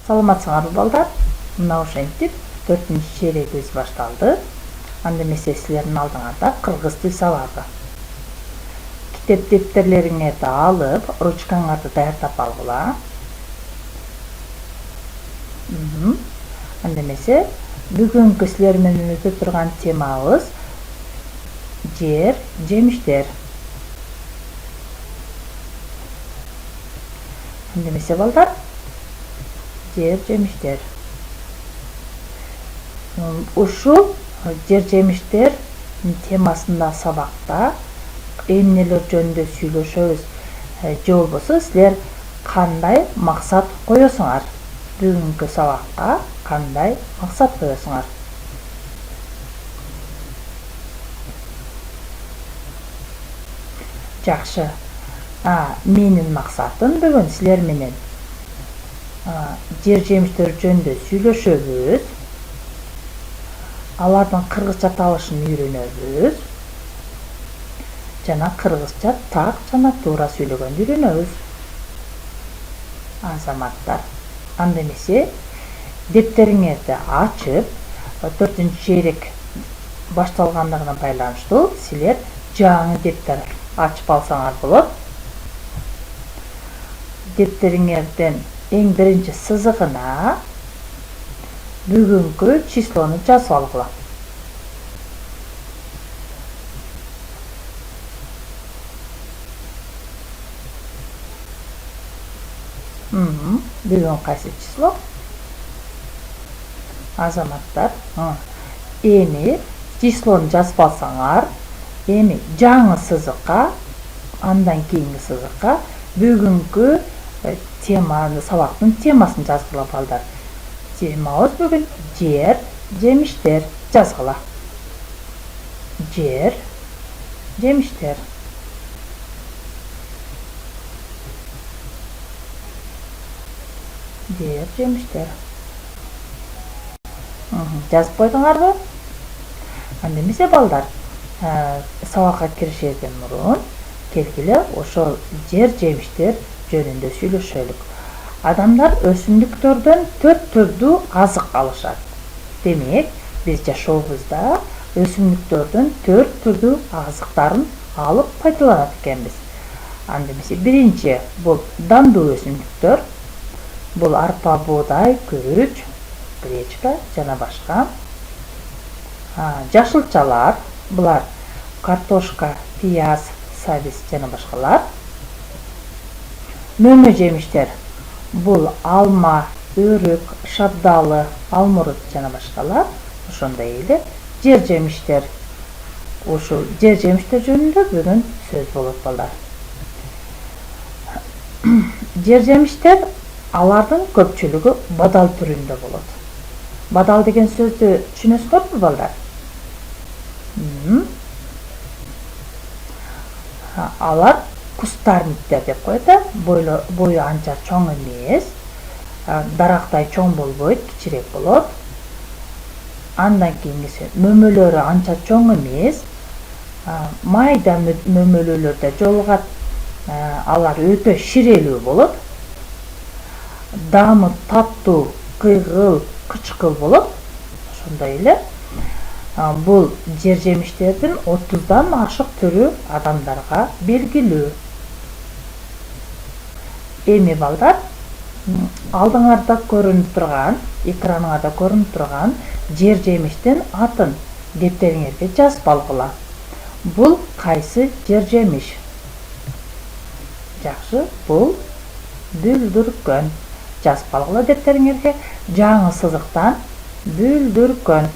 Саламатсыңарбы балдар? Мына ошентип 4-нче чейрегибиз башталды. Анда эмесе силердин алдыңарда кыргыз тил сабагы. Китеп дептерлериңерди алып, ручкаңарды даярдап алгыла. Анда эмесе бүгүнкү силер менен өтө турган темабыз жер, жемиштер. Анда эмесе балдар, жер, жемиштер. Ушул жер, жемиштер темасында сабакта эмнелер жөнүндө сүйлөшөбүз же болбосо силер кандай максат коесуңар? Бүгүнкү сабакка кандай максат коесуңар? Жакшы. Менин максатым бүгүн силер менен жер, жемиштер жөнүндө сүйлөшөбүз. Алардын кыргызча табышын үйрөнөбүз. Жана кыргызча так жана туура сүйлөгөндү үйрөнөбүз. Азаматтар, анда эмесе дептериңерди ачып, 4-нче чейрек башталгандыгына байланыштуу силер жаңы дептер ачып алсаңар болот. Дептериңердин эң биринчи сызыгына бүгүнкү числону жазып алгыла. Бүгүн кайсы число? Азаматтар, эми числону жазып алсаңар, эми жаңы сызыкка, андан кийинки сызыкка бүгүнкү теманы, сабактын темасын жазгыла балдар. Темабыз бүгүн жер, жемиштер жазгыла. Жер, жемиштер. Жер, жемиштер. Жазып койдуңарбы? Анда эмесе балдар, сабакка киришерден мурун келгиле ошол жер, жемиштер жөнүндө сүйлөшөлүк. Адамдар өсүмдүктөрдөн 4 түрдүү азык алышат. Демек, биз жашообузда өсүмдүктөрдөн 4 түрдүү азыктарын алып пайдаланат экенбиз. Анда эмесе биринчи бул дандуу өсүмдүктөр. Бул арпа, буудай, күрүч, гречка жана башка. Жашылчалар, булар картошка, пияз, сабиз жана башкалар. Мөмө жемиштер, бул алма, өрүк, шабдалы, алмурут жана башкалар. Ошондой эле жер жемиштер. Ушул жер жемиштер жөнүндө бүгүн сөз болот балдар. Жер жемиштер алардын көпчүлүгү бадал түрүндө болот. Бадал деген сөздү түшүнөсүңөрбү балдар? Алар кустарниктер деп коет, бою анча чоң эмес, дарактай чоң болбойт, кичирээк болот. Андан кийинкиси мөмөлөрү анча чоң эмес, майда мөмөлөлөрдө жолугат. Алар өтө ширелүү болот. Дамы таттуу, кыйгыл, кычкыл болот. Ошондой эле бул жер жемиштердин 30дан ашык түрү адамдарга белгилүү. Эми балдар, алдыңарда көрүнүп турган, экраныңарда көрүнүп турган жер жемиштин атын дептериңерге жазып алгыла. Бул кайсы жер жемиш? Жакшы, бул бүлдүркөн. Жазып алгыла дептериңерге, жаңы сызыктан бүлдүркөн.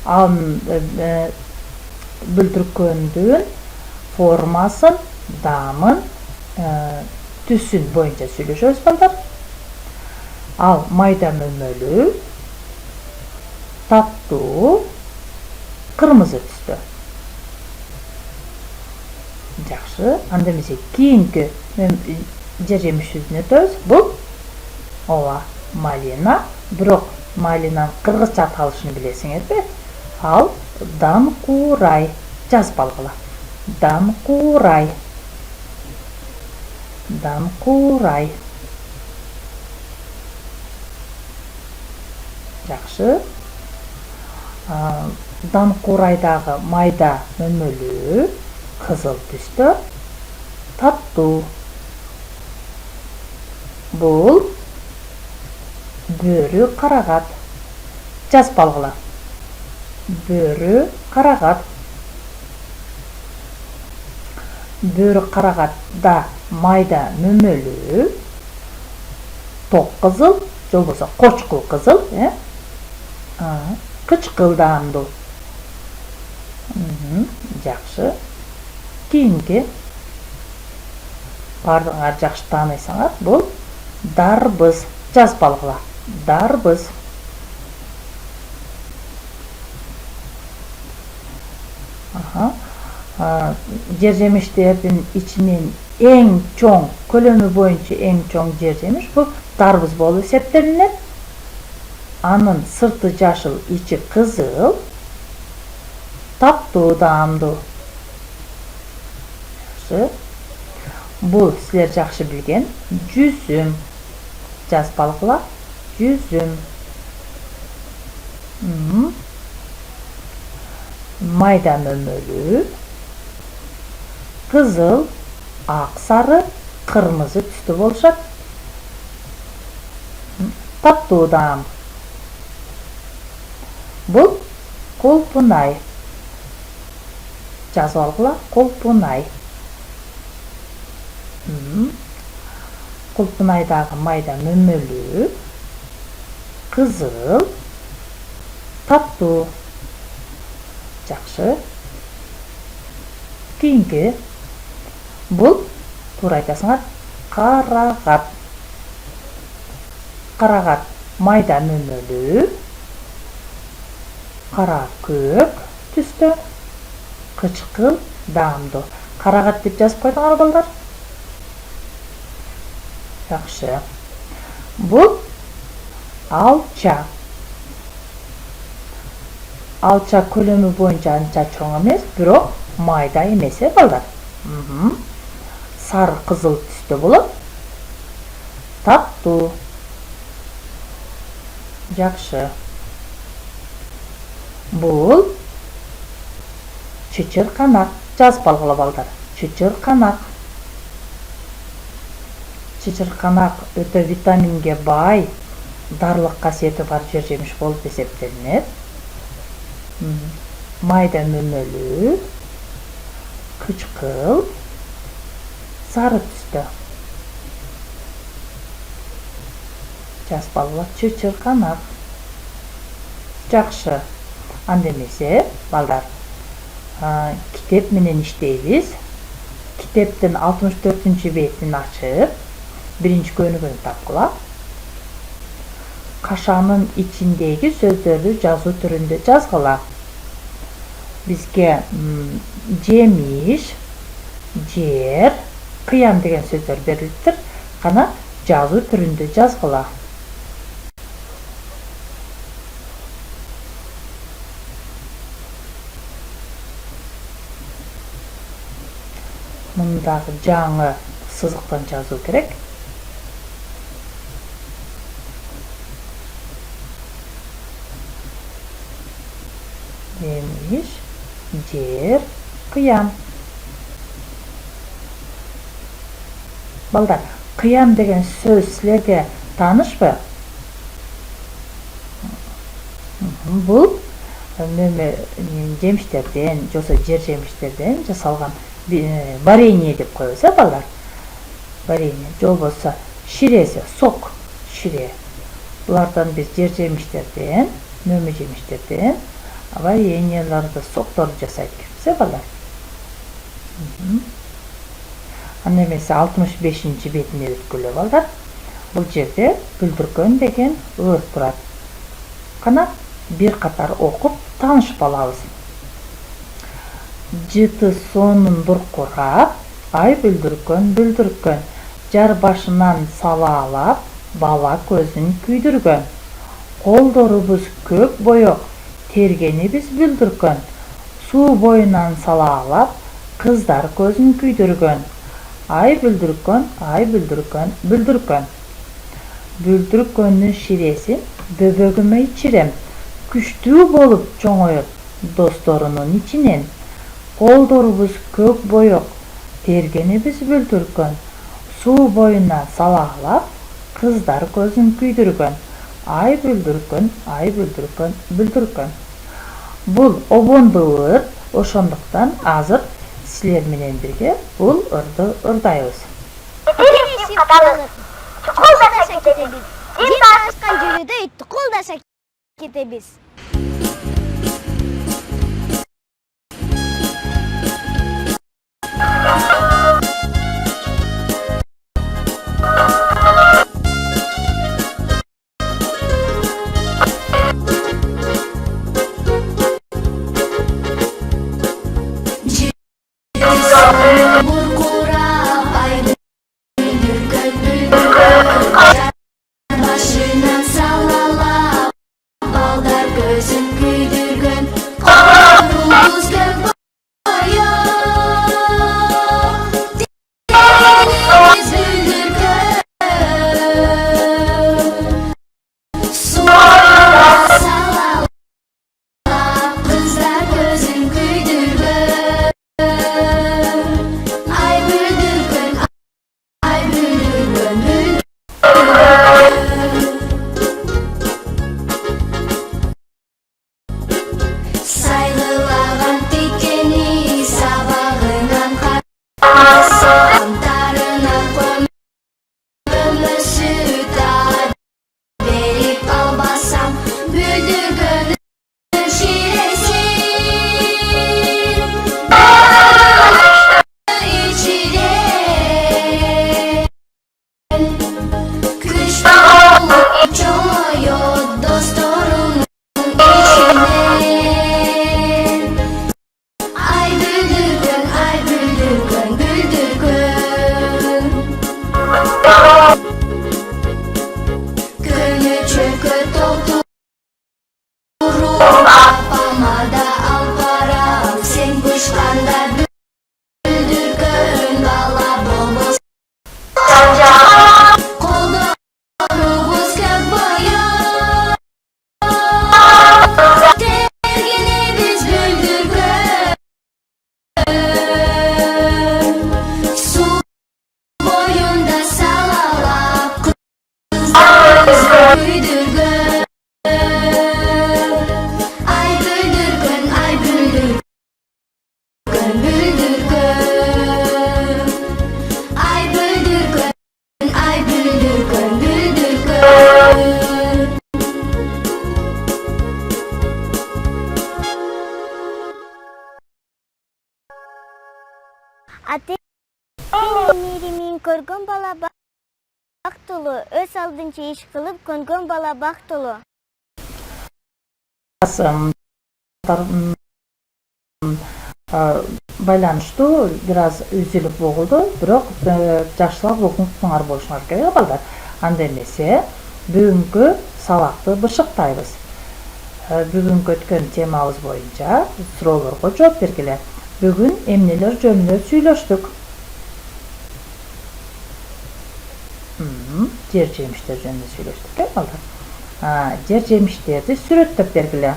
Ал бүлдүркөндүн формасын, дамын, түсүн боюнча сүйлөшөбүз балдар. Ал майда мөмөлүү, таттуу, кырмызы түстө. Жакшы, анда эмесе кийинки жер жемишибизди өтөбүз. Бул малина, бирок малинанын кыргызча аталышын билесиңерби? Ал дамкурай. Жазып алгыла. Дамкурай. Данкурай. Жакшы. Данкурайдагы майда мөмөлүү кызыл түстө, таттуу. Бул бөрү карагат. Жазып алгыла. Бөрү карагат. Бөрү карагатда майда мөмөлүү, ток кызыл, же болбосо кочкул кызыл, кычкылдаамдуу. Жакшы. Кийинки бардыгыңар жакшы тааныйсыңар, бул дарбыз. Жазып алгыла. Дарбыз. Жер жемиштердин ичинен эң чоң, көлөмү боюнча эң чоң жер жемиш бул дарбыз болуп эсептелинет. Анын сырты жашыл, ичи кызыл, таттуу, даамдуу. Бул силер жакшы билген жүзүм. Жазып алгыла. Жүзүм. Майда мөмөлүү, кызыл, ак сары, кырмызы түстө болушат. Таттуу даам. Бул колпунай. Жазып алгыла. Колпунай. Колпунайдагы майда мөмөлүү, кызыл, таттуу. Жакшы. Кийинки бул туура айтасыңар, карагат. Карагат майда мөмөлүү, кара көк түстө, кычкыл, даамдуу. Карагат деп жазып койдуңар балдар? Жакшы. Бул алча. Алча көлөмү боюнча анча чоң эмес, бирок майда эмес, балдар. Сары кызыл түстө болот. Таттуу. Жакшы. Бул чычырканак. Жазып алгыла балдар. Чычырканак. Чычырканак өтө витаминге бай, дарылык касиети бар жер жемиш болуп эсептелинет. Майда мөмөлүү, кычкыл, сары түстө. Жазып алгыла. Чычырканак. Жакшы. Анда эмесе, балдар, китеп менен иштейбиз. Китептин 64 бетин ачып, биринчи көнүгүн тапкыла. Кашанын ичиндеги сөздөрдү жазуу түрүндө жазгыла. Бизге жемиш, жер, кыям деген сөздөр берилиптир. Кана жазуу түрүндө жазгыла. Мындагы жаңы сызыктан жазуу керек. Жемиш, жер, кыям. Балдар, кыям деген сөз силерге таанышпы? Бул жемиштерден, жосо жер жемиштерден жасалган варенье деп коебуз, балдар. Варенье, же болбосо ширесе, сок, шире. Булардан биз жер жемиштерден, мөмө жемиштерден вареньелерди, сокторду жасайт экенбиз, балдар. Анда эмесе 65 бетине өткүлө, балдар. Бул жерде бүлдүркөн деген ыр турат. Кана бир катар окуп таанышып алабыз. Жыты сонун буркурап, ай бүлдүркөн бүлдүркөн, жар башынан салаалап, бала көзүн күйдүргөн. Колдорубуз көк боек, тергенибиз бүлдүркөн. Суу боюнан салаалап, кыздар көзүн күйдүргөн. Ай бүлдүркөн, бүлдүркөн. Бүлдүркөндүн ширесин бөбөгүмө ичирем. Күчтүү болуп чоңоет досторунун ичинен. Колдорубуз көк боек, тергенибиз бүлдүркөн. Суу боюна салаалап, кыздар көзүн күйдүргөн. Ай бүлдүркөн, бүлдүркөн. Бул обондуу ыр, ошондуктан азыр силер менен бирге бул ырды ырдайбыз. Колдаша кетебиз. Жер ашкан жөнүдө итти колдаша кетебиз. Başından sallalap, balдар gözün küydürgün, kollarımız gök boyu, denimiz büldürgün. Suya sallalap, kızlar gözün küydürgün. Ay büldürgün, ay büldürgün, büldürgün. Saygılagan tikeni sabahından karasam tarına kömür süt verip almasam büldürgünün şiresin içiren Kışta olup çoğuyor dostlarımın içinden. Ay büldürgün, büldürgün. Gönlü çökü doldurup kafama da al param. Sen kuşkanda büldürgün, bala bombos sancak. Kollarımız gök boyu, tergenimiz büldürgün. Su boyunda salalap, kızlar gözün küydürgün. Ay büldürgün, büldürgün. Ay büldürgün, büldürgün. Аты мейримин көргөн бала бактылуу, өз алдынча иш кылып көнгөн бала бактылуу. Байланыштуу бир аз үзүлүп болду, бирок жакшылап укуңуңар болушуңар керек балдар. Анда эмесе бүгүнкү сабакты бышыктайбыз. Бүгүнкү өткөн темабыз боюнча суроолорго жооп бергиле. Бүгүн эмнелер жөнүндө сүйлөштүк? Жер жемиштер жөнүндө сүйлөштүк, балдар. Жер жемиштерди сүрөттөп бергиле.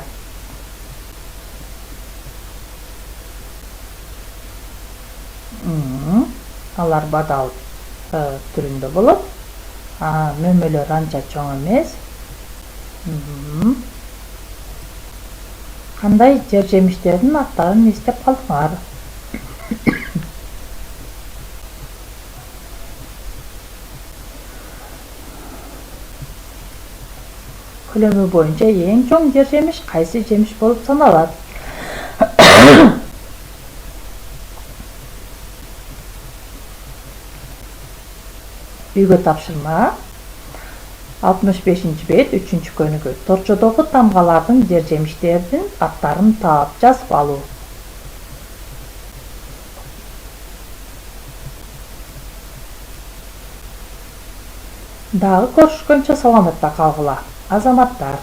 Алар бадал түрүндө болот. Мөмөлөр анча чоң эмес. Кандай жер жемиштердин аттарын эстеп калдыңар? Көлөмү боюнча эң чоң жер жемиш кайсы жемиш болуп саналат? Үйгө тапшырма 65-бет 3-көнүгү. Торчодогу тамгалардын жер жемиштердин аттарын таап жазып алуу. Дагы көрүшкөнчө саламатта калгыла, азаматтар.